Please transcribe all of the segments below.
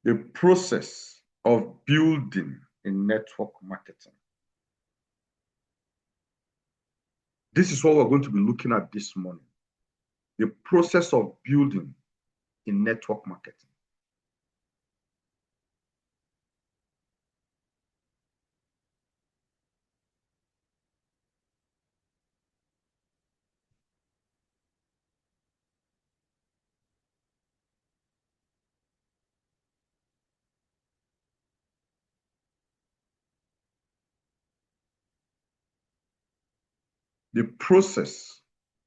The process of building in network marketing. This is what we're going to be looking at this morning. The process of building in network marketing. The process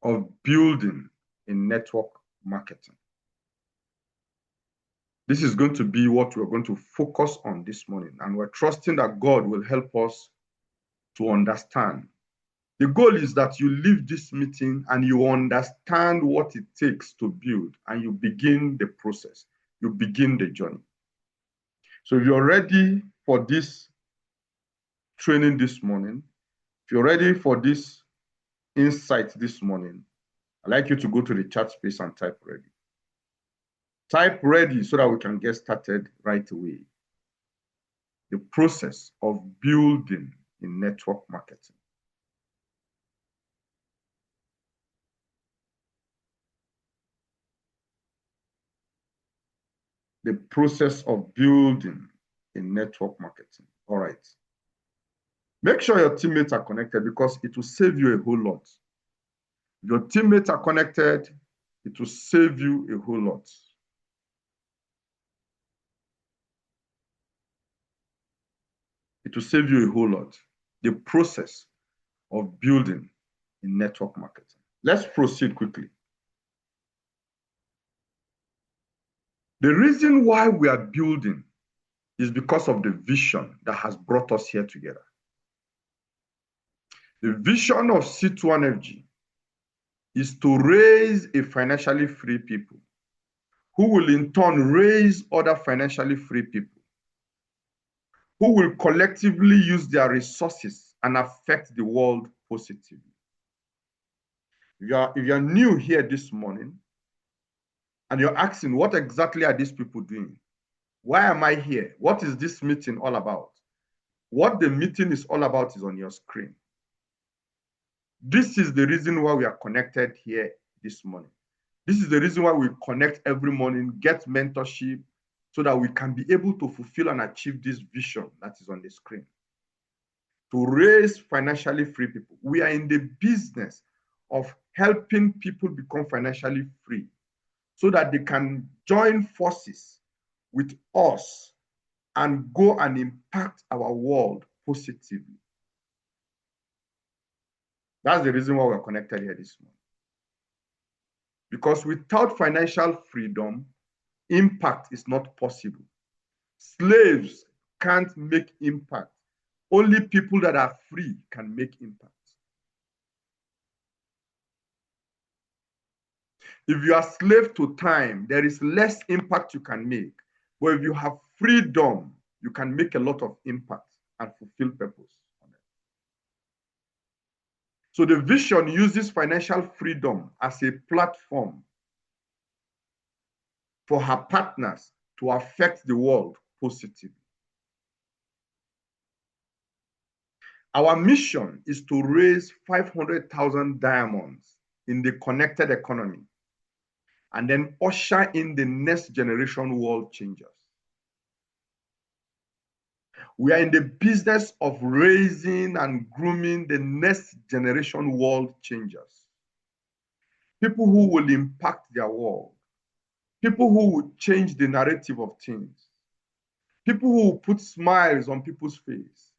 of building in network marketing. This is going to be what we're going to focus on this morning, and we're trusting that God will help us to understand. The goal is that you leave this meeting and you understand what it takes to build, and you begin the process, you begin the journey. So if you're ready for this training this morning, if you're ready for this insight this morning, I'd like you to go to the chat space and type ready. Type ready so that we can get started right away. The process of building in network marketing. The process of building in network marketing. All right. Make sure your teammates are connected because it will save you a whole lot. If your teammates are connected, it will save you a whole lot. It will save you a whole lot. The process of building in network marketing. Let's proceed quickly. The reason why we are building is because of the vision that has brought us here together. The vision of C2FG is to raise a financially free people who will in turn raise other financially free people who will collectively use their resources and affect the world positively. If you're new here this morning and you're asking, what exactly are these people doing? Why am I here? What is this meeting all about? What the meeting is all about is on your screen. This is the reason why we are connected here this morning. This is the reason why we connect every morning, get mentorship, so that we can be able to fulfill and achieve this vision that is on the screen. To raise financially free people. We are in the business of helping people become financially free so that they can join forces with us and go and impact our world positively. That's the reason why we're connected here this morning. Because without financial freedom, impact is not possible. Slaves can't make impact. Only people that are free can make impact. If you are slave to time, there is less impact you can make. But if you have freedom, you can make a lot of impact and fulfill purpose. So the vision uses financial freedom as a platform for her partners to affect the world positively. Our mission is to raise 500,000 diamonds in the connected economy and then usher in the next generation world changers. We are in the business of raising and grooming the next generation world changers. People who will impact their world. People who will change the narrative of things. People who will put smiles on people's face.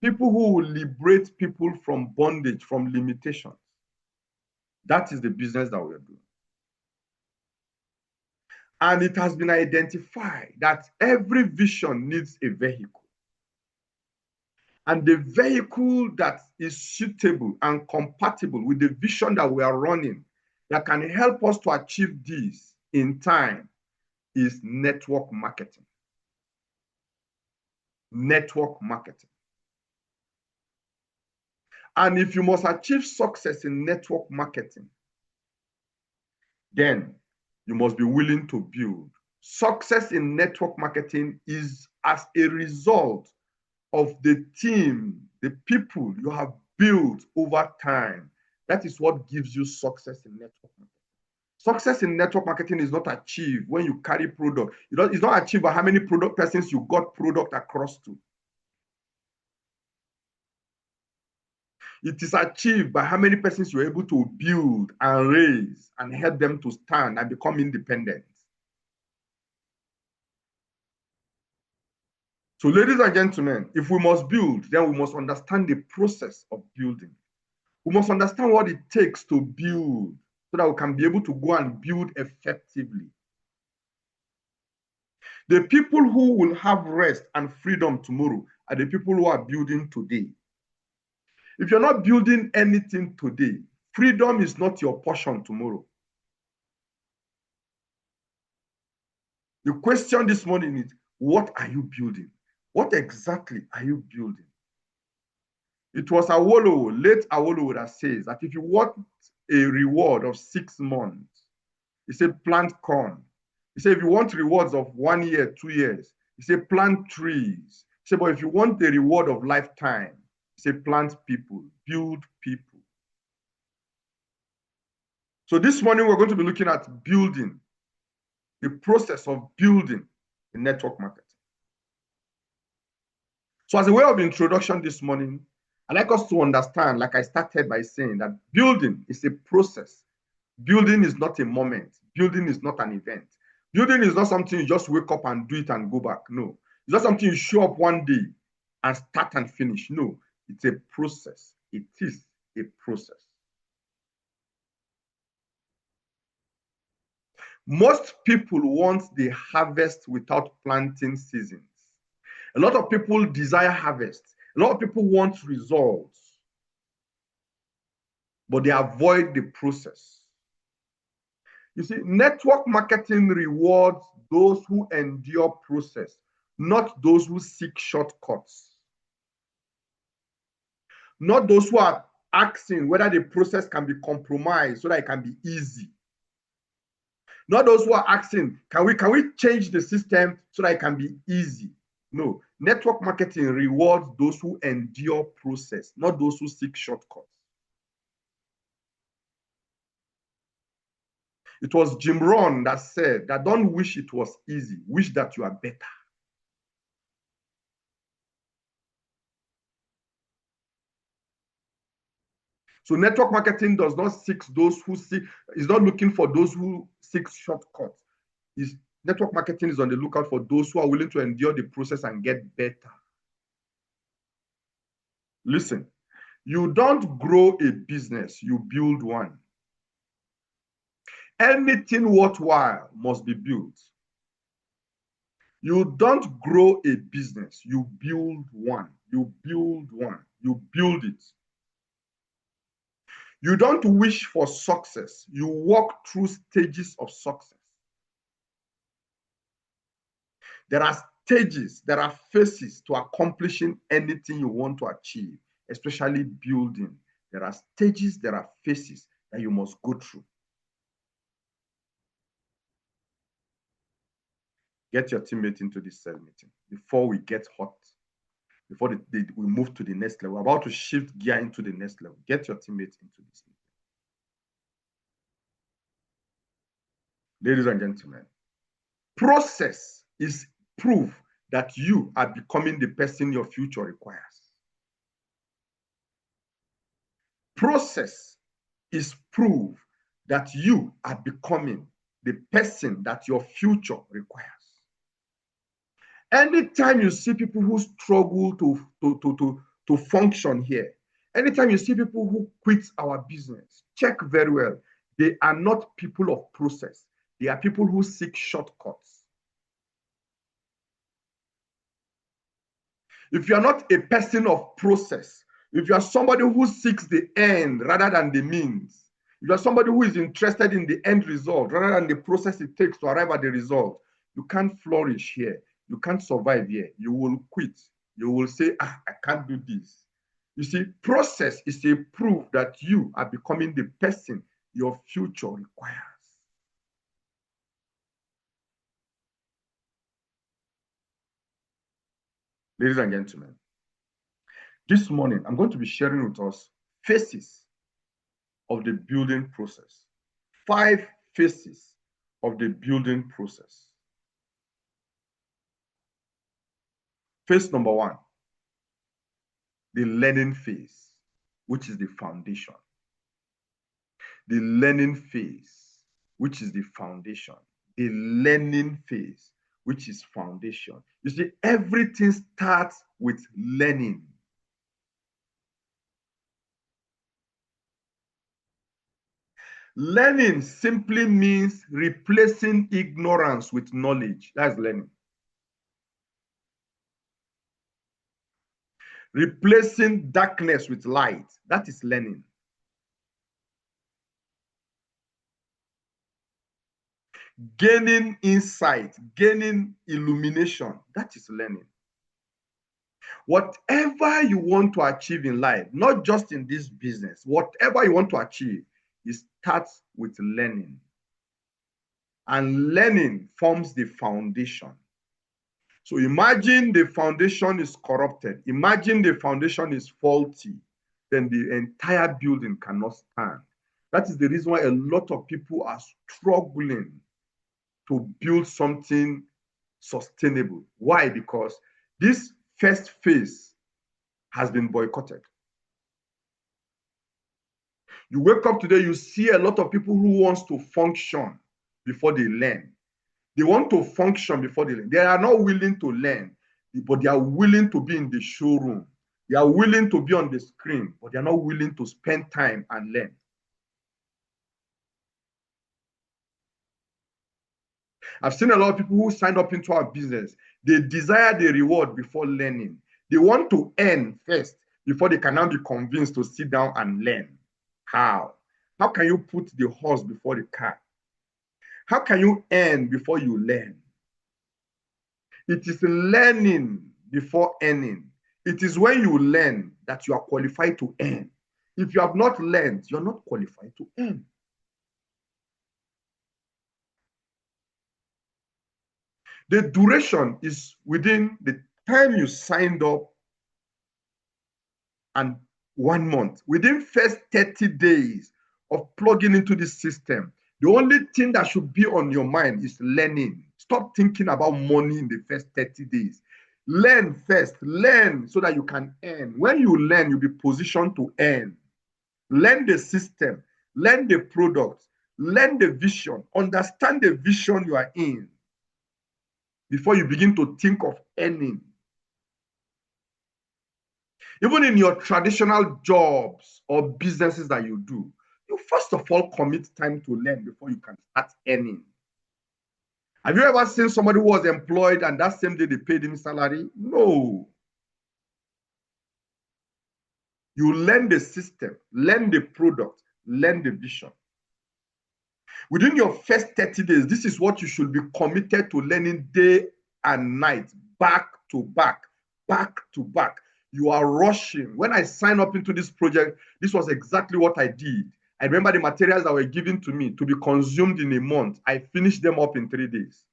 People who will liberate people from bondage, from limitations. That is the business that we are doing. And it has been identified that every vision needs a vehicle. And the vehicle that is suitable and compatible with the vision that we are running that can help us to achieve this in time is network marketing. Network marketing. And if you must achieve success in network marketing, then you must be willing to build Success in network marketing is as a result of the team, the people you have built over time. That is what gives you success in network marketing. Success in network marketing is not achieved when you carry product. It's not achieved by how many product persons you got product across to. It is achieved by how many persons you're able to build and raise and help them to stand and become independent. So, ladies and gentlemen, if we must build, then we must understand the process of building. We must understand what it takes to build so that we can be able to go and build effectively. The people who will have rest and freedom tomorrow are the people who are building today. If you're not building anything today, freedom is not your portion tomorrow. The question this morning is, what are you building? What exactly are you building? It was Awolowo, late Awolowo, that says that if you want a reward of 6 months, he said plant corn. He said if you want rewards of 1 year, 2 years, he said plant trees. He said, but if you want the reward of lifetime, he said plant people, build people. So this morning we're going to be looking at building, the process of building the network marketing. So as a way of introduction this morning, I'd like us to understand, like I started by saying, that building is a process. Building is not a moment. Building is not an event. Building is not something you just wake up and do it and go back. No. It's not something you show up one day and start and finish. No. It's a process. It is a process. Most people want the harvest without planting seasons. A lot of people desire harvest. A lot of people want results, but they avoid the process. You see, network marketing rewards those who endure process, not those who seek shortcuts. Not those who are asking whether the process can be compromised so that it can be easy. Not those who are asking, can we change the system so that it can be easy? No, network marketing rewards those who endure process, not those who seek shortcuts. It was Jim Rohn that said that don't wish it was easy, wish that you are better. So network marketing does not seek those who seek, is not looking for those who seek shortcuts. Network marketing is on the lookout for those who are willing to endure the process and get better. Listen, you don't grow a business, you build one. Anything worthwhile must be built. You don't grow a business, you build one. You build one. You build it. You don't wish for success, you walk through stages of success. There are stages, there are phases to accomplishing anything you want to achieve, especially building. There are stages, there are phases that you must go through. Get your teammate into this cell meeting before we get hot, before we move to the next level. We're about to shift gear into the next level. Get your teammate into this meeting. Ladies and gentlemen, process is proof that you are becoming the person your future requires. Process is proof that you are becoming the person that your future requires. Anytime you see people who struggle to function here, anytime you see people who quit our business, check very well. They are not people of process. They are people who seek shortcuts. If you are not a person of process, if you are somebody who seeks the end rather than the means, if you are somebody who is interested in the end result rather than the process it takes to arrive at the result, you can't flourish here. You can't survive here. You will quit. You will say, I can't do this. You see, process is a proof that you are becoming the person your future requires. Ladies and gentlemen, this morning I'm going to be sharing with us phases of the building process. 5 phases of the building process. Phase number 1, the learning phase, which is the foundation. The learning phase, which is the foundation. The learning phase, which is foundation. You see, everything starts with learning. Learning simply means replacing ignorance with knowledge. That's learning. Replacing darkness with light. That is learning. Gaining insight, gaining illumination. That is learning. Whatever you want to achieve in life, not just in this business, whatever you want to achieve, it starts with learning. And learning forms the foundation. So imagine the foundation is corrupted. Imagine the foundation is faulty. Then the entire building cannot stand. That is the reason why a lot of people are struggling to build something sustainable. Why? Because this first phase has been boycotted. You wake up today, you see a lot of people who wants to function before they learn. They want to function before they learn. They are not willing to learn, but they are willing to be in the showroom. They are willing to be on the screen, but they are not willing to spend time and learn. I've seen a lot of people who signed up into our business. They desire the reward before learning. They want to earn first before they can now be convinced to sit down and learn. How? How can you put the horse before the cart? How can you earn before you learn? It is learning before earning. It is when you learn that you are qualified to earn. If you have not learned, you're not qualified to earn. The duration is within the time you signed up and 1 month. Within first 30 days of plugging into this system, the only thing that should be on your mind is learning. Stop thinking about money in the first 30 days. Learn first. Learn so that you can earn. When you learn, you'll be positioned to earn. Learn the system. Learn the product. Learn the vision. Understand the vision you are in before you begin to think of earning. Even in your traditional jobs or businesses that you do, you first of all commit time to learn before you can start earning. Have you ever seen somebody who was employed and that same day they paid him salary? No. You learn the system, learn the product, learn the vision. Within your first 30 days, this is what you should be committed to learning day and night, back to back, back to back. You are rushing. When I signed up into this project, this was exactly what I did. I remember the materials that were given to me to be consumed in a month. I finished them up in 3 days.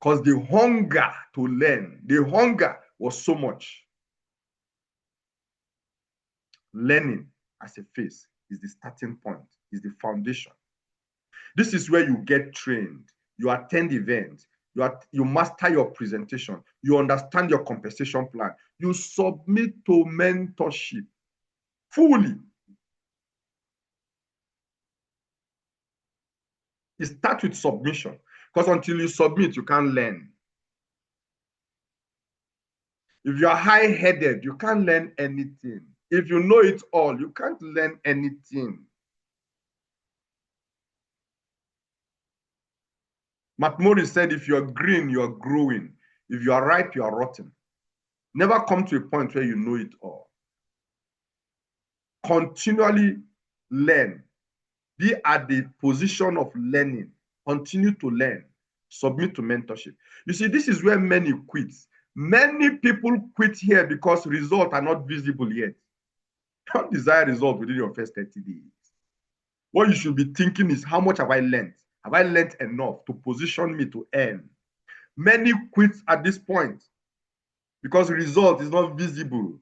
Because the hunger to learn, the hunger was so much. Learning as a phase is the starting point, is the foundation. This is where you get trained. You attend events. You master your presentation. You understand your compensation plan. You submit to mentorship fully. It starts with submission, because until you submit, you can't learn. If you're high-headed, you can't learn anything. If you know it all, you can't learn anything. Matt Morris said, if you're green, you're growing. If you are ripe, you are rotten. Never come to a point where you know it all. Continually learn. Be at the position of learning. Continue to learn. Submit to mentorship. You see, this is where many quit. Many people quit here because results are not visible yet. You don't desire results within your first 30 days. What you should be thinking is, how much have I learned? Have I learned enough to position me to earn? Many quit at this point because the result is not visible.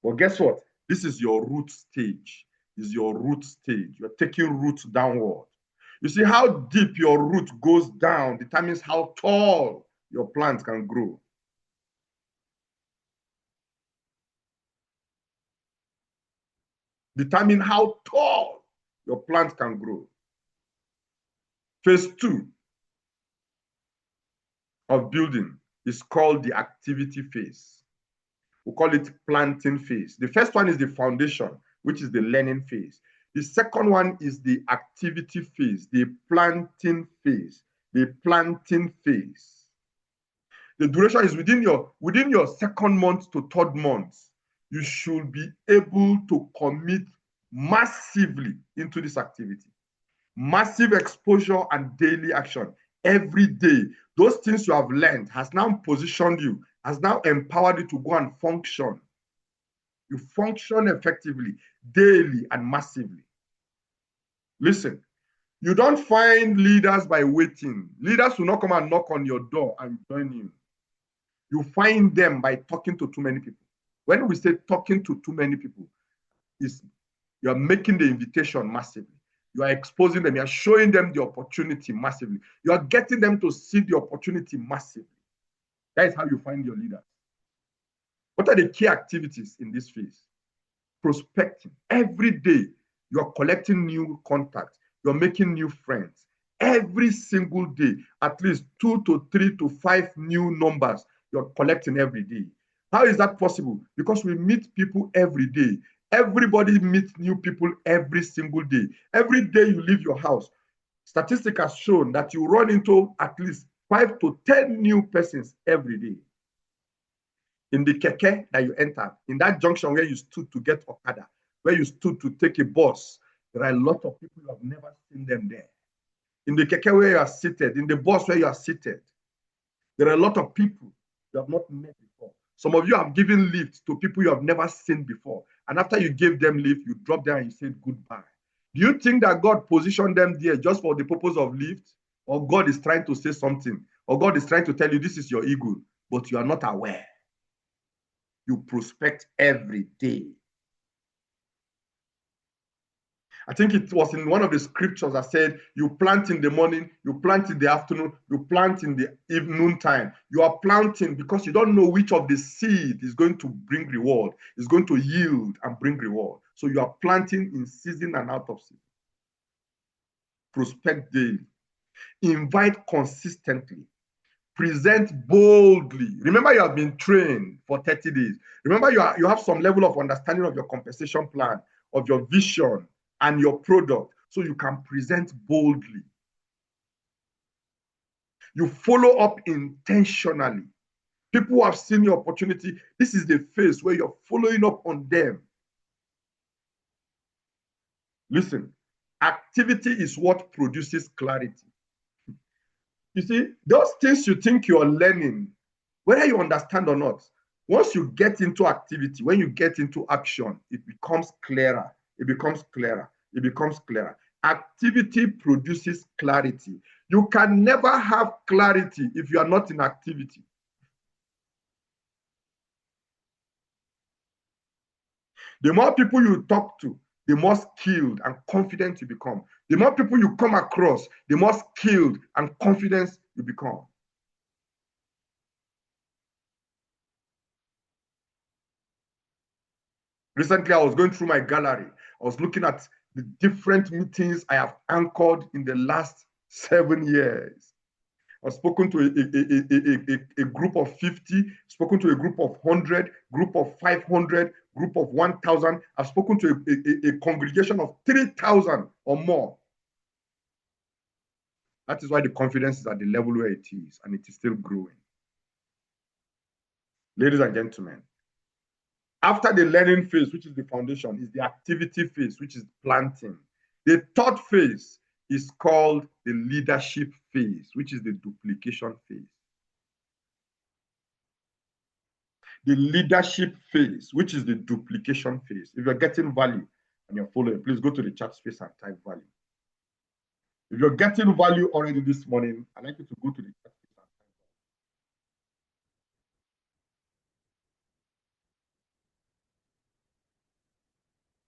But guess what? This is your root stage. This is your root stage. You're taking root downward. You see how deep your root goes down determines how tall your plant can grow. Determine how tall your plant can grow. Phase 2 of building is called the activity phase. We call it planting phase. The first one is the foundation, which is the learning phase. The second one is the activity phase, the planting phase, the planting phase. The duration is within your second month to third month. You should be able to commit massively into this activity. Massive exposure and daily action every day. Those things you have learned has now positioned you, has now empowered you to go and function. You function effectively, daily and massively. Listen, you don't find leaders by waiting. Leaders will not come and knock on your door and join you. You find them by talking to too many people. When we say talking to too many people, you're making the invitation massively. You are exposing them. You are showing them the opportunity massively. You are getting them to see the opportunity massively. That is how you find your leaders. What are the key activities in this phase? Prospecting. Every day, you are collecting new contacts. You're making new friends. Every single day, at least 2 to 3 to 5 new numbers you're collecting every day. How is that possible? Because we meet people every day. Everybody meets new people every single day. Every day you leave your house, statistics has shown that you run into at least 5 to 10 new persons every day. In the keke that you enter, in that junction where you stood to get Okada, where you stood to take a bus, there are a lot of people you have never seen them there. In the keke where you are seated, in the bus where you are seated, there are a lot of people you have not met before. Some of you have given lift to people you have never seen before. And after you gave them lift, you dropped there and you said goodbye. Do you think that God positioned them there just for the purpose of lift? Or God is trying to say something? Or God is trying to tell you this is your ego, but you are not aware? You prospect every day. I think it was in one of the scriptures that said, you plant in the morning, you plant in the afternoon, you plant in the evening time. You are planting because you don't know which of the seed is going to bring reward, is going to yield and bring reward. So you are planting in season and out of season. Prospect daily. Invite consistently. Present boldly. Remember, you have been trained for 30 days. Remember, you have some level of understanding of your compensation plan, of your vision, and your product, so you can present boldly. You follow up intentionally. People who have seen your opportunity, this is the phase where you're following up on them. Listen, activity is what produces clarity. You see, those things you think you're learning, whether you understand or not, once you get into activity, when you get into action, it becomes clearer. It becomes clearer. It becomes clearer. Activity produces clarity. You can never have clarity if you are not in activity. The more people you talk to, the more skilled and confident you become. The more people you come across, the more skilled and confident you become. Recently, I was going through my gallery. I was looking at the different meetings I have anchored in the last 7 years. I've spoken to a group of 50, spoken to a group of 100, group of 500, group of 1,000. I've spoken to a congregation of 3,000 or more. That is why the confidence is at the level where it is, and it is still growing. Ladies and gentlemen, after the learning phase, which is the foundation, is the activity phase, which is planting. The third phase is called the leadership phase, which is the duplication phase. The leadership phase, which is the duplication phase. If you're getting value and you're following, please go to the chat space and type value. If you're getting value already this morning, I'd like you to go to the chat.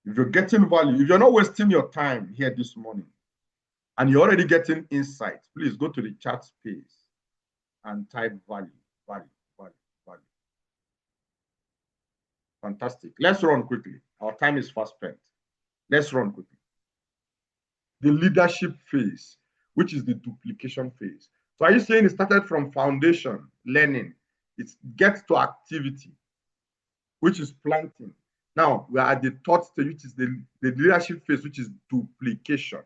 If you're getting value, if you're not wasting your time here this morning and you're already getting insight, please go to the chat space and type value, value, value, value. Fantastic. Let's run quickly. Our time is fast spent. Let's run quickly. The leadership phase, which is the duplication phase. So are you saying it started from foundation, learning? It gets to activity, which is planting. Now we are at the third stage, which is the leadership phase, which is duplication.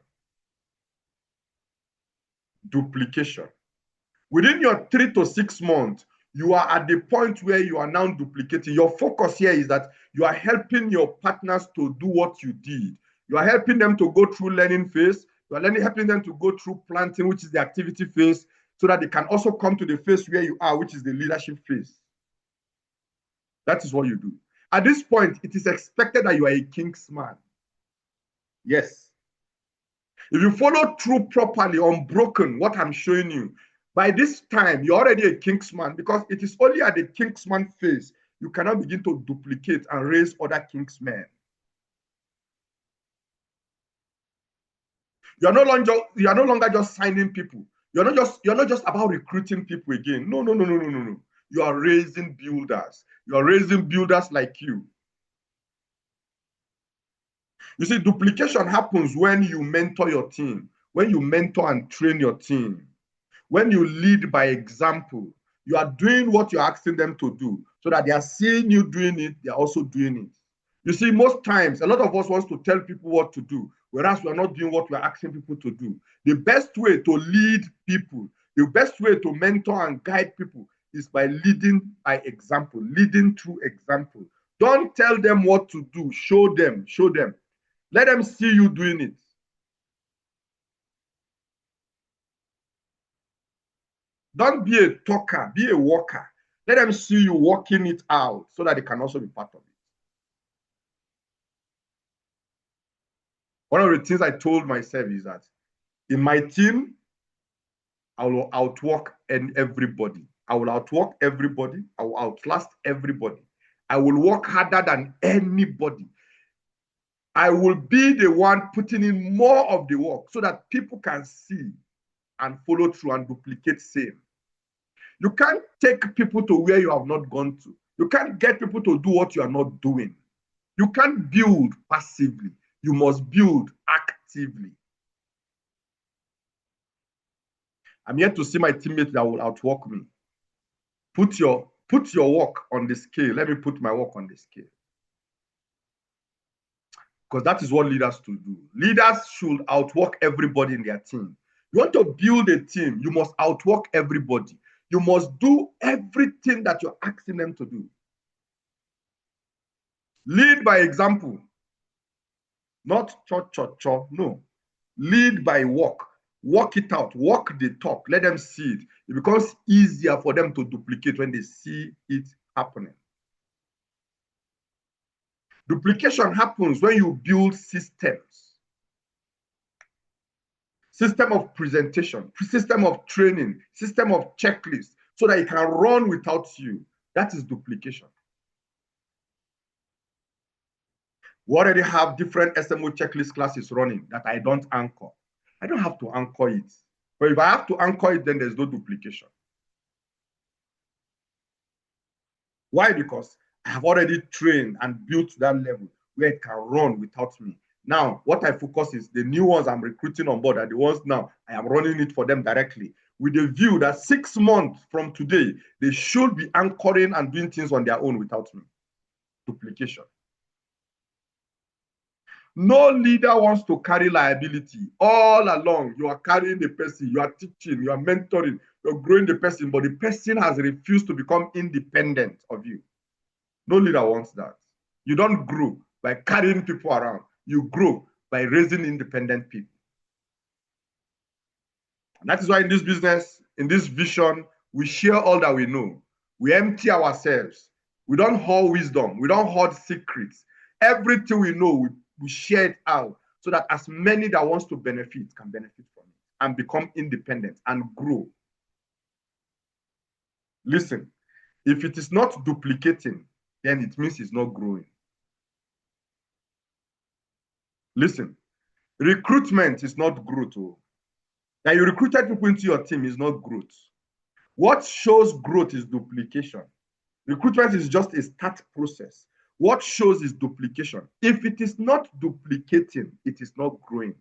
Duplication. Within your 3 to 6 months, you are at the point where you are now duplicating. Your focus here is that you are helping your partners to do what you did. You are helping them to go through learning phase. You are helping them to go through planting, which is the activity phase, so that they can also come to the phase where you are, which is the leadership phase. That is what you do. At this point, it is expected that you are a king's man. Yes. If you follow through properly, unbroken, what I'm showing you, by this time, you're already a king's man, because it is only at the king's man phase you cannot begin to duplicate and raise other king's men. You are no longer just signing people. You're not just about recruiting people again. No, no, no, no, no, no, no. You are raising builders. You are raising builders like you. You see, duplication happens when you mentor your team, when you mentor and train your team, when you lead by example. You are doing what you're asking them to do, so that they are seeing you doing it, they are also doing it. You see, most times, a lot of us wants to tell people what to do, whereas we are not doing what we're asking people to do. The best way to lead people, the best way to mentor and guide people is by leading by example, leading through example. Don't tell them what to do, show them, show them. Let them see you doing it. Don't be a talker, be a worker. Let them see you working it out, so that they can also be part of it. One of the things I told myself is that in my team, I will outwork everybody. I will outwork everybody. I will outlast everybody. I will work harder than anybody. I will be the one putting in more of the work, so that people can see and follow through and duplicate same. You can't take people to where you have not gone to. You can't get people to do what you are not doing. You can't build passively. You must build actively. I'm here to see my teammates that will outwork me. Put your work on the scale. Let me put my work on the scale. Because that is what leaders should do. Leaders should outwork everybody in their team. You want to build a team, you must outwork everybody. You must do everything that you're asking them to do. Lead by example. Not cho. No. Lead by work. Work it out. Walk the talk. Let them see it. It becomes easier for them to duplicate when they see it happening. Duplication happens when you build systems. System of presentation, system of training, system of checklist, so that it can run without you. That is duplication. We already have different SMO checklist classes running that I don't anchor. I don't have to anchor it. But if I have to anchor it, then there's no duplication. Why? Because I have already trained and built to that level where it can run without me. Now, what I focus is the new ones I'm recruiting on board are the ones now I am running it for them directly, with the view that 6 months from today, they should be anchoring and doing things on their own without me. Duplication. No leader wants to carry liability. All along, you are carrying the person, you are teaching, you are mentoring, you're growing the person, but the person has refused to become independent of you. No leader wants that. You don't grow by carrying people around. You grow by raising independent people. And that is why in this business, in this vision, we share all that we know. We empty ourselves. We don't hoard wisdom. We don't hoard secrets. Everything we know, we share it out, so that as many that wants to benefit can benefit from it. and become independent and grow. Listen, if it is not duplicating, then it means it's not growing. Listen, recruitment is not growth. Oh. That you recruited people into your team is not growth. What shows growth is duplication. Recruitment is just a start process. What shows is duplication. If it is not duplicating, it is not growing.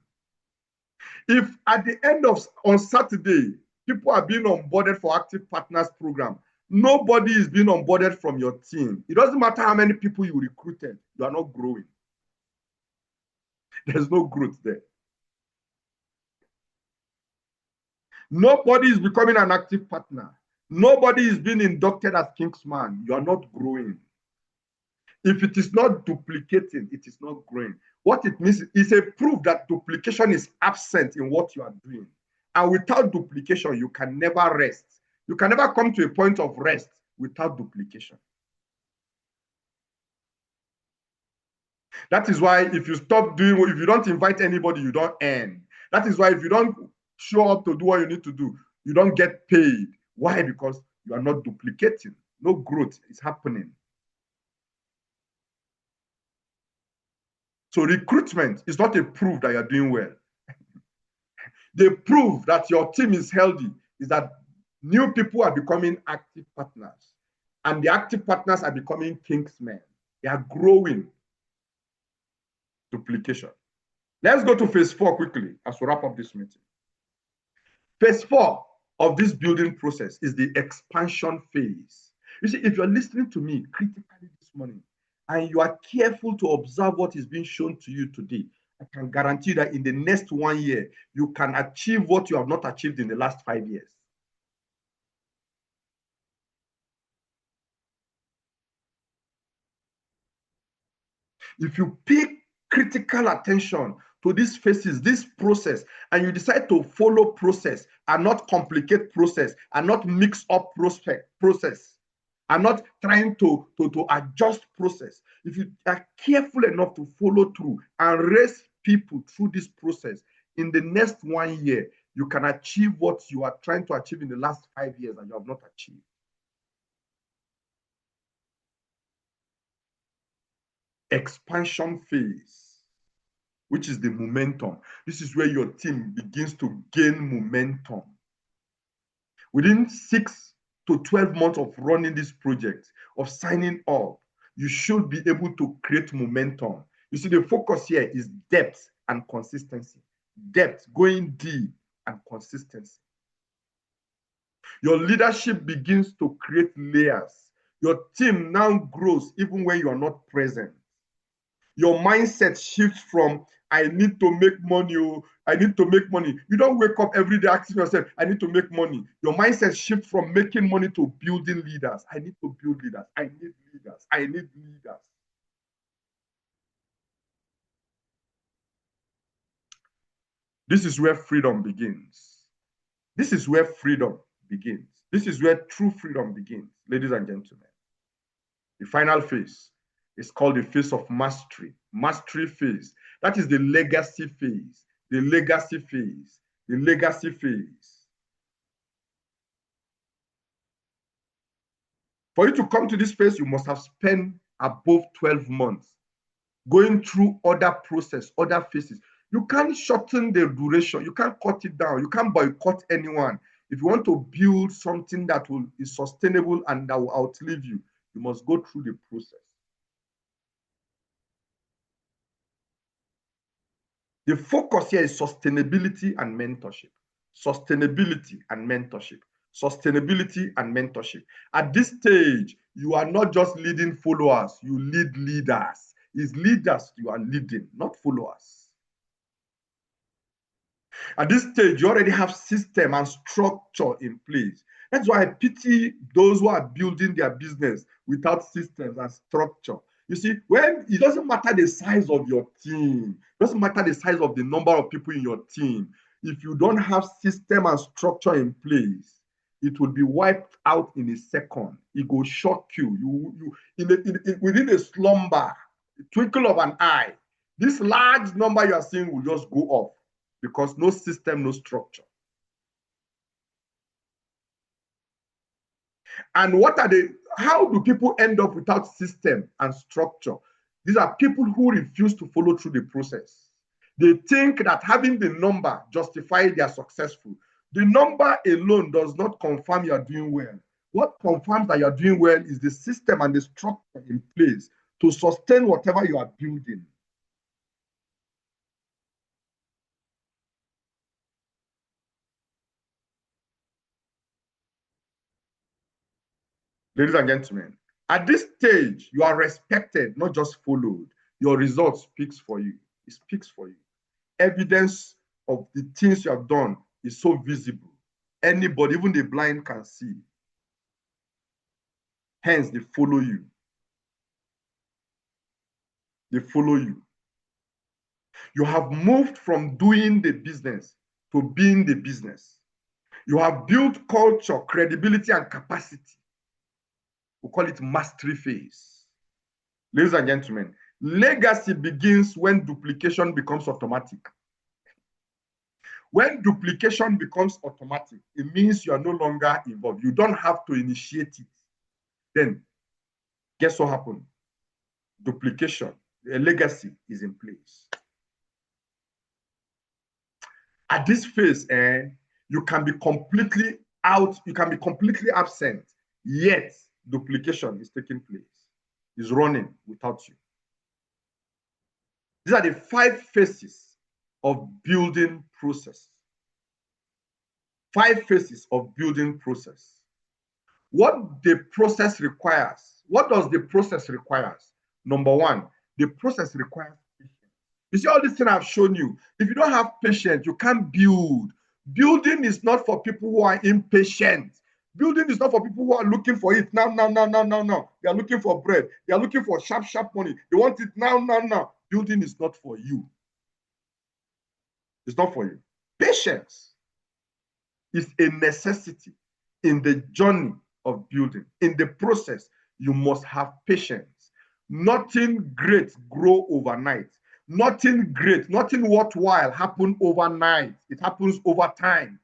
If at the end of on Saturday, people are being onboarded for Active Partners program, nobody is being onboarded from your team. It doesn't matter how many people you recruited, you are not growing. There's no growth there. Nobody is becoming an active partner. Nobody is being inducted as Kingsman. You are not growing. If it is not duplicating, it is not growing. What it means is a proof that duplication is absent in what you are doing. And without duplication, you can never rest. You can never come to a point of rest without duplication. That is why if you stop doing, if you don't invite anybody, you don't earn. That is why if you don't show up to do what you need to do, you don't get paid. Why? Because you are not duplicating. No growth is happening. So recruitment is not a proof that you're doing well. The proof that your team is healthy is that new people are becoming active partners. And the active partners are becoming Kingsmen. They are growing. Duplication. Let's go to phase 4 quickly as we wrap up this meeting. Phase 4 of this building process is the expansion phase. You see, if you're listening to me critically this morning and you are careful to observe what is being shown to you today, I can guarantee that in the next 1 year, you can achieve what you have not achieved in the last 5 years. If you pay critical attention to these phases, this process, and you decide to follow process and not complicate process and not mix up process and not trying to adjust process, if you are careful enough to follow through and raise people through this process, in the next 1 year, you can achieve what you are trying to achieve in the last 5 years and you have not achieved. Expansion phase, which is the momentum. This is where your team begins to gain momentum. Within 6 to 12 months of running this project, of signing up, you should be able to create momentum. You see, the focus here is depth and consistency. Depth, going deep, and consistency. Your leadership begins to create layers. Your team now grows even when you are not present. Your mindset shifts from, I need to make money, I need to make money. You don't wake up every day asking yourself, I need to make money. Your mindset shifts from making money to building leaders. I need to build leaders. I need leaders. I need leaders. This is where freedom begins. This is where freedom begins. This is where true freedom begins, ladies and gentlemen. The final phase is called the phase of mastery. Mastery phase. That is the legacy phase. The legacy phase. The legacy phase. For you to come to this phase, you must have spent above 12 months going through other process, other phases. You can't shorten the duration. You can't cut it down. You can't boycott anyone. If you want to build something that is sustainable and that will outlive you, you must go through the process. The focus here is sustainability and mentorship. Sustainability and mentorship. Sustainability and mentorship. At this stage, you are not just leading followers, you lead leaders. It's leaders you are leading, not followers. At this stage, you already have system and structure in place. That's why I pity those who are building their business without systems and structure. You see, when it doesn't matter the size of your team, it doesn't matter the size of the number of people in your team, if you don't have system and structure in place, it will be wiped out in a second. It will shock you. Within a slumber, a twinkle of an eye, this large number you are seeing will just go off because no system, no structure. And what are they? How do people end up without system and structure? These are people who refuse to follow through the process. They think that having the number justifies they are successful. The number alone does not confirm you are doing well. What confirms that you are doing well is the system and the structure in place to sustain whatever you are building. Ladies and gentlemen, at this stage, you are respected, not just followed. Your result speaks for you. It speaks for you. Evidence of the things you have done is so visible. Anybody, even the blind, can see. Hence, they follow you. They follow you. You have moved from doing the business to being the business. You have built culture, credibility, and capacity. We call it mastery phase. Ladies and gentlemen, legacy begins when duplication becomes automatic. When duplication becomes automatic, it means you are no longer involved. You don't have to initiate it. Then, guess what happened? Duplication, a legacy is in place. At this phase, you can be completely out, you can be completely absent, yet duplication is taking place, is running without you. These are the 5 phases of building process. 5 phases of building process. What the process requires. What does the process require? Number 1, the process requires patience. You see all these things I've shown you. If you don't have patience, you can't build. Building is not for people who are impatient. Building is not for people who are looking for it now. They are looking for bread. They are looking for sharp money. They want it now. Building is not for you. It's not for you. Patience is a necessity in the journey of building. In the process, you must have patience. Nothing great grow overnight. Nothing great, nothing worthwhile happen overnight. It happens over time.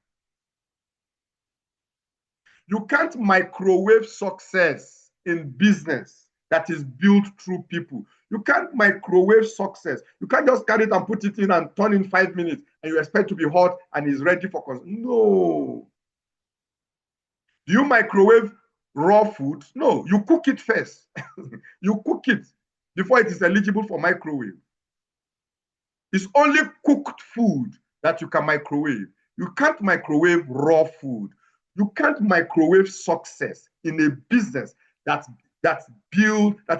You can't microwave success in business that is built through people. You can't microwave success. You can't just carry it and put it in and turn in 5 minutes and you expect to be hot and is ready for consumption. No. Do you microwave raw food? No, you cook it first. You cook it before it is eligible for microwave. It's only cooked food that you can microwave. You can't microwave raw food. You can't microwave success in a business that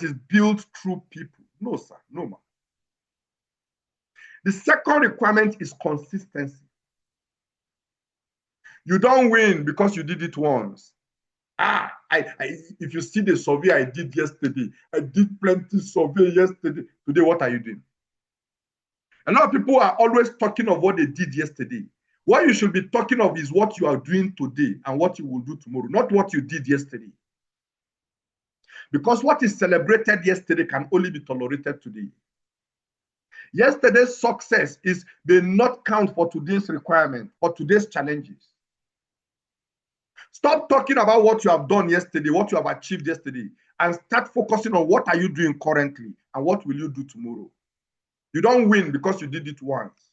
is built through people. No, sir. No, man. The second requirement is consistency. You don't win because you did it once. If you see the survey I did yesterday, I did plenty survey yesterday. Today, what are you doing? A lot of people are always talking of what they did yesterday. What you should be talking of is what you are doing today and what you will do tomorrow, not what you did yesterday. Because what is celebrated yesterday can only be tolerated today. Yesterday's success may not count for today's requirement or today's challenges. Stop talking about what you have done yesterday, what you have achieved yesterday, and start focusing on what are you doing currently and what will you do tomorrow. You don't win because you did it once.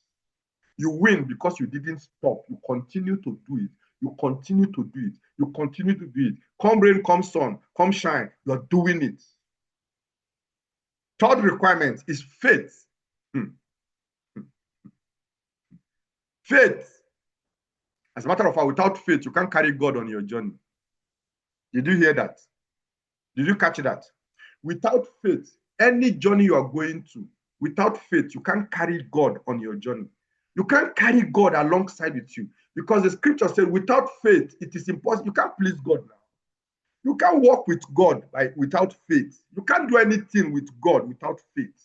You win because you didn't stop. You continue to do it. You continue to do it. You continue to do it. Come rain, come sun, come shine. You're doing it. Third requirement is faith. Faith. As a matter of fact, without faith, you can't carry God on your journey. Did you hear that? Did you catch that? Without faith, any journey you are going to, without faith, you can't carry God on your journey. You can't carry God alongside with you because the scripture said without faith, it is impossible. You can't please God now. You can't walk with God without faith. You can't do anything with God without faith.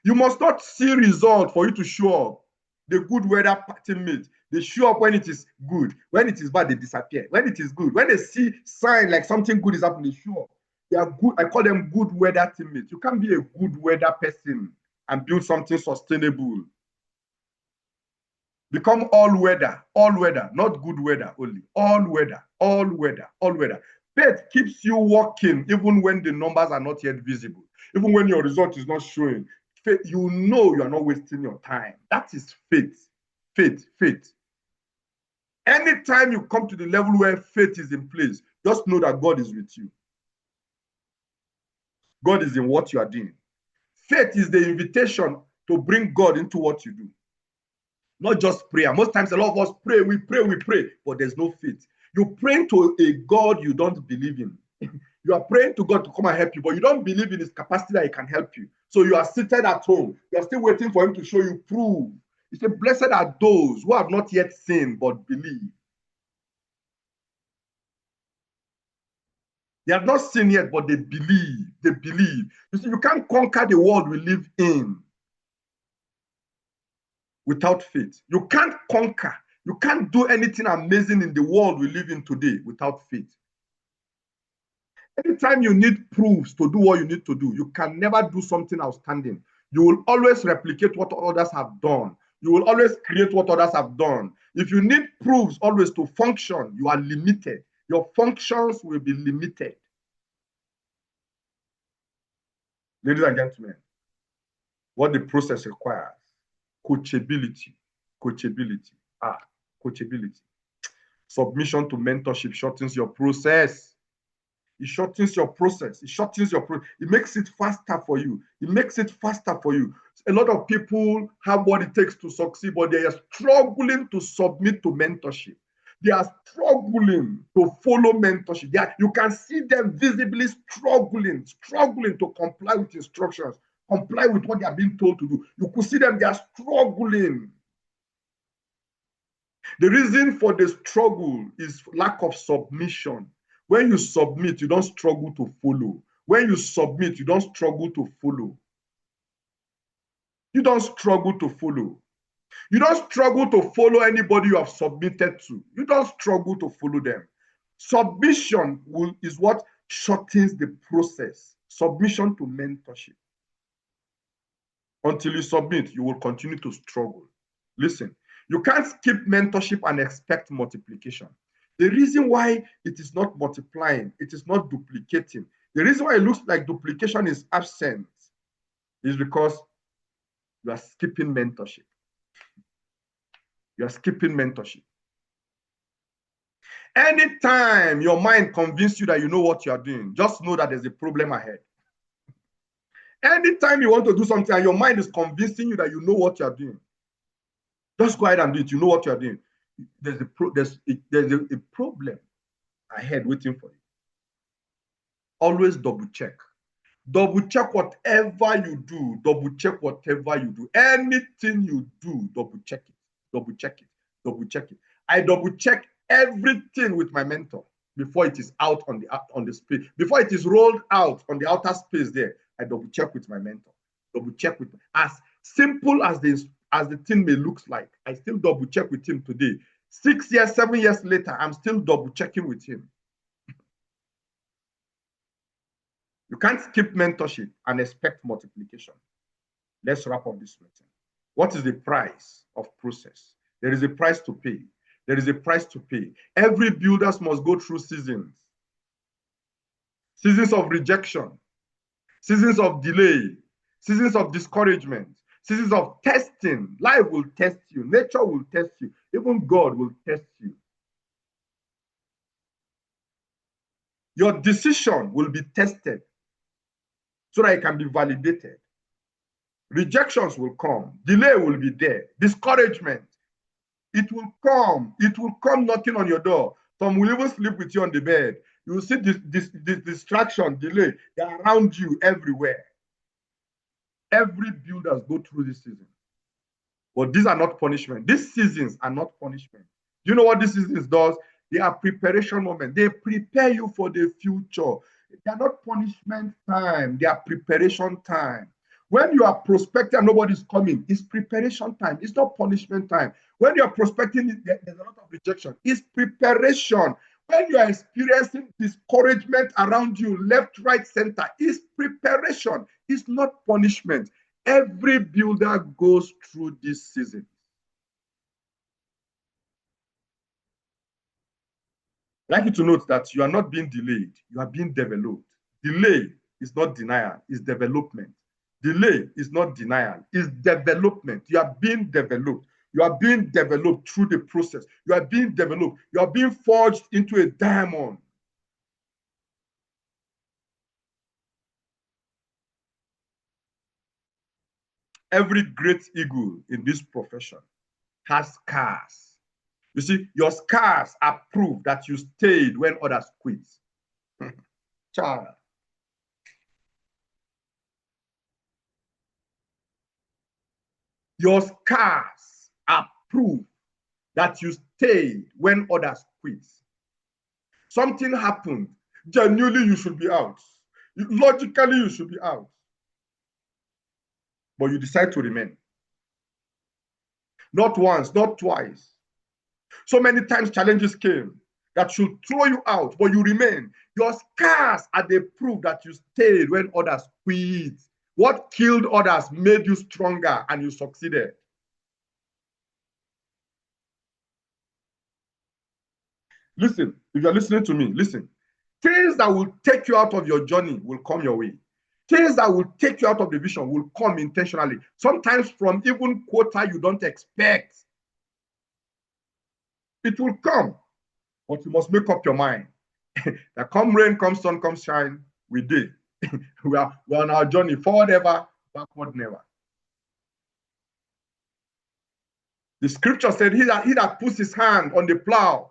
You must not see result for you to show up. The good weather teammates, they show up when it is good. When it is bad, they disappear. When it is good, when they see sign like something good is happening, they show up. They are good. I call them good weather teammates. You can't be a good weather person. and build something sustainable. Become all weather, not good weather only. All weather, all weather, all weather. Faith keeps you working even when the numbers are not yet visible, even when your result is not showing. Faith, you know you are not wasting your time. That is faith. Faith, faith. Anytime you come to the level where faith is in place, just know that God is with you. God is in what you are doing. Faith is the invitation to bring God into what you do. Not just prayer. Most times a lot of us pray, we pray, but there's no faith. You're praying to a God you don't believe in. You are praying to God to come and help you, but you don't believe in his capacity that he can help you. So you are seated at home. You are still waiting for him to show you proof. He said, blessed are those who have not yet seen but believe. They have not seen yet, but they believe. They believe. You see, you can't conquer the world we live in without faith. You can't conquer. You can't do anything amazing in the world we live in today without faith. Anytime you need proofs to do what you need to do, you can never do something outstanding. You will always replicate what others have done. You will always create what others have done. If you need proofs always to function, you are limited. Your functions will be limited. Ladies and gentlemen, what the process requires, coachability. Coachability. Submission to mentorship shortens your process. It shortens your process. It shortens your process. It makes it faster for you. It makes it faster for you. A lot of people have what it takes to succeed, but they are struggling to submit to mentorship. They are struggling to follow mentorship. You can see them visibly struggling to comply with instructions, comply with what they are being told to do. You could see them, they are struggling. The reason for the struggle is lack of submission. When you submit, you don't struggle to follow. When you submit, you don't struggle to follow. You don't struggle to follow. You don't struggle to follow anybody you have submitted to. You don't struggle to follow them. Submission is what shortens the process. Submission to mentorship. Until you submit, you will continue to struggle. Listen, you can't skip mentorship and expect multiplication. The reason why it is not multiplying, it is not duplicating, the reason why it looks like duplication is absent is because you are skipping mentorship. You are skipping mentorship. Anytime your mind convinces you that you know what you are doing, just know that there's a problem ahead. Anytime you want to do something and your mind is convincing you that you know what you are doing, just go ahead and do it. You know what you are doing. There's a problem ahead waiting for you. Always double check. Double check whatever you do. Double check whatever you do. Anything you do, double check it. Double check it. Double check it. I double check everything with my mentor before it is out on the space. Before it is rolled out on the outer space there, I double check with my mentor. Double check with as simple as the thing may look like. I still double check with him today. 6 years, 7 years later, I'm still double checking with him. You can't skip mentorship and expect multiplication. Let's wrap up this meeting. What is the price of process? There is a price to pay. There is a price to pay. Every builder must go through seasons. Seasons of rejection, seasons of delay, seasons of discouragement, seasons of testing. Life will test you. Nature will test you. Even God will test you. Your decision will be tested so that it can be validated. Rejections will come. Delay will be there. Discouragement. It will come. It will come knocking on your door. Some will even sleep with you on the bed. You will see this distraction, delay. They are around you everywhere. Every builders go through this season. But these are not punishment. These seasons are not punishment. Do you know what this seasons does? They are preparation moments. They prepare you for the future. They are not punishment time. They are preparation time. When you are prospecting and nobody's coming, it's preparation time. It's not punishment time. When you are prospecting, there's a lot of rejection. It's preparation. When you are experiencing discouragement around you, left, right, center, it's preparation. It's not punishment. Every builder goes through this season. I'd like you to note that you are not being delayed, you are being developed. Delay is not denial, it's development. Delay is not denial, it's development. You are being developed. You are being developed through the process. You are being developed. You are being forged into a diamond. Every great eagle in this profession has scars. You see, your scars are proof that you stayed when others quit. Child. Your scars are proof that you stayed when others quit. Something happened. Genuinely, you should be out. Logically, you should be out. But you decide to remain. Not once, not twice. So many times challenges came that should throw you out, but you remain. Your scars are the proof that you stayed when others quit. What killed others made you stronger and you succeeded. Listen, if you're listening to me, listen. Things that will take you out of your journey will come your way. Things that will take you out of the vision will come intentionally. Sometimes from even quota you don't expect. It will come, but you must make up your mind. That come rain, come sun, come shine, we did. We're on our journey, forward ever, backward never. The scripture said, he that puts his hand on the plow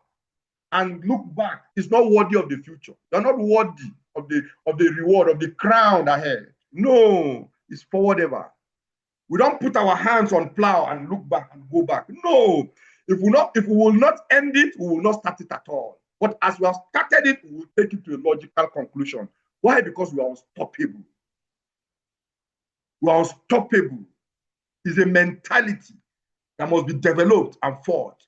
and look back is not worthy of the future. You're not worthy of the reward, of the crown ahead. No, it's forward ever. We don't put our hands on plow and look back and go back. No, if we will not end it, we will not start it at all. But as we have started it, we will take it to a logical conclusion. Why? Because we are unstoppable. We are unstoppable. It's a mentality that must be developed and fought.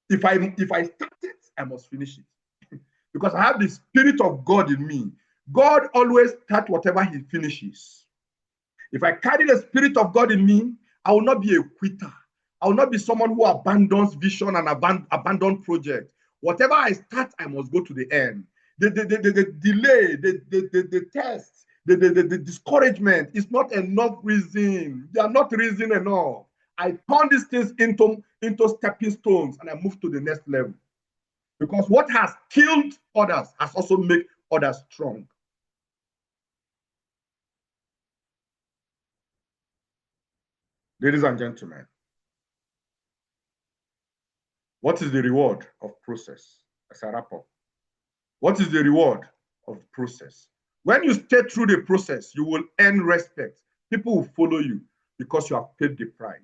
If I start it, I must finish it. Because I have the Spirit of God in me. God always starts whatever he finishes. If I carry the Spirit of God in me, I will not be a quitter. I will not be someone who abandons vision and abandon project. Whatever I start, I must go to the end. The delay, the test, the discouragement is not enough reason. They are not reason enough. I turn these things into stepping stones and I move to the next level. Because what has killed others has also made others strong. Ladies and gentlemen, what is the reward of process? As I wrap up, what is the reward of process? When you stay through the process, you will earn respect. People will follow you because you have paid the price.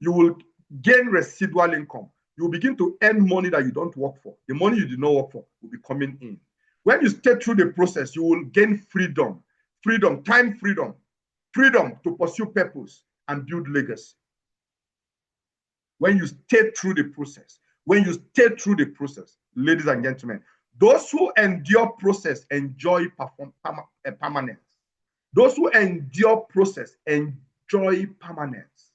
You will gain residual income. You will begin to earn money that you don't work for. The money you did not work for will be coming in. When you stay through the process, you will gain freedom, time freedom to pursue purpose and build legacy. When you stay through the process, ladies and gentlemen, those who endure process enjoy permanence. Those who endure process enjoy permanence.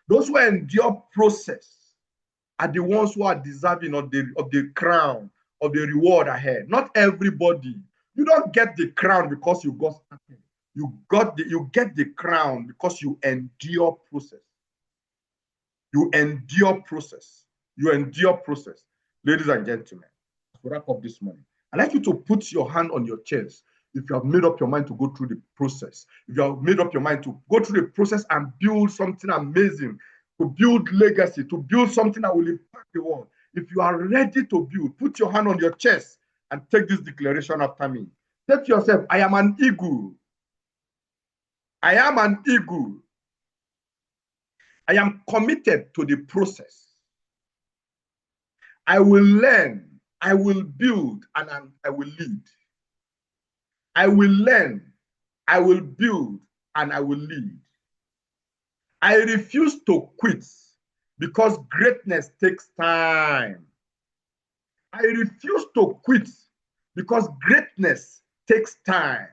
Those who endure process are the ones who are deserving of the crown, of the reward ahead. Not everybody. You don't get the crown because you got started. You get the crown because you endure process. You endure process. Ladies and gentlemen, to wrap up this morning, I'd like you to put your hand on your chest if you have made up your mind to go through the process. If you have made up your mind to go through the process and build something amazing, to build legacy, to build something that will impact the world. If you are ready to build, put your hand on your chest and take this declaration after me. Say to yourself, I am an eagle. I am an eagle. I am committed to the process. I will learn, I will build, and I will lead. I will learn, I will build, and I will lead. I refuse to quit because greatness takes time. I refuse to quit because greatness takes time.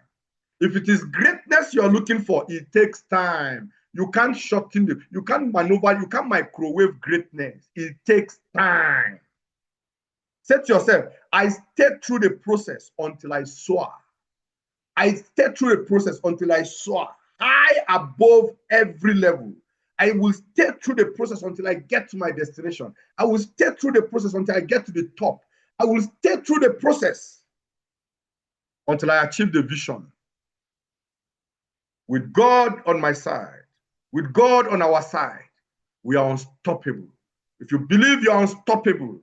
If it is greatness you're looking for, it takes time. You can't shorten it. You can't maneuver. You can't microwave greatness. It takes time. Say to yourself, I stayed through the process until I soar. I stayed through the process until I soar high above every level. I will stay through the process until I get to my destination. I will stay through the process until I get to the top. I will stay through the process until I achieve the vision. With God on my side, with God on our side, we are unstoppable. If you believe you are unstoppable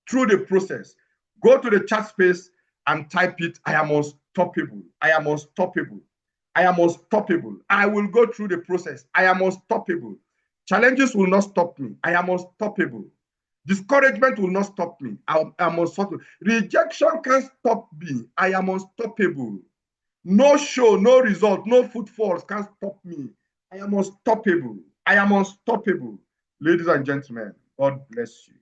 through the process, go to the chat space and type it, I am unstoppable. I am unstoppable. I am unstoppable. I will go through the process. I am unstoppable. Challenges will not stop me. I am unstoppable. Discouragement will not stop me. I am unstoppable. Rejection can't stop me. I am unstoppable. No show, no result, no footfalls can stop me. I am unstoppable. I am unstoppable. Ladies and gentlemen, God bless you.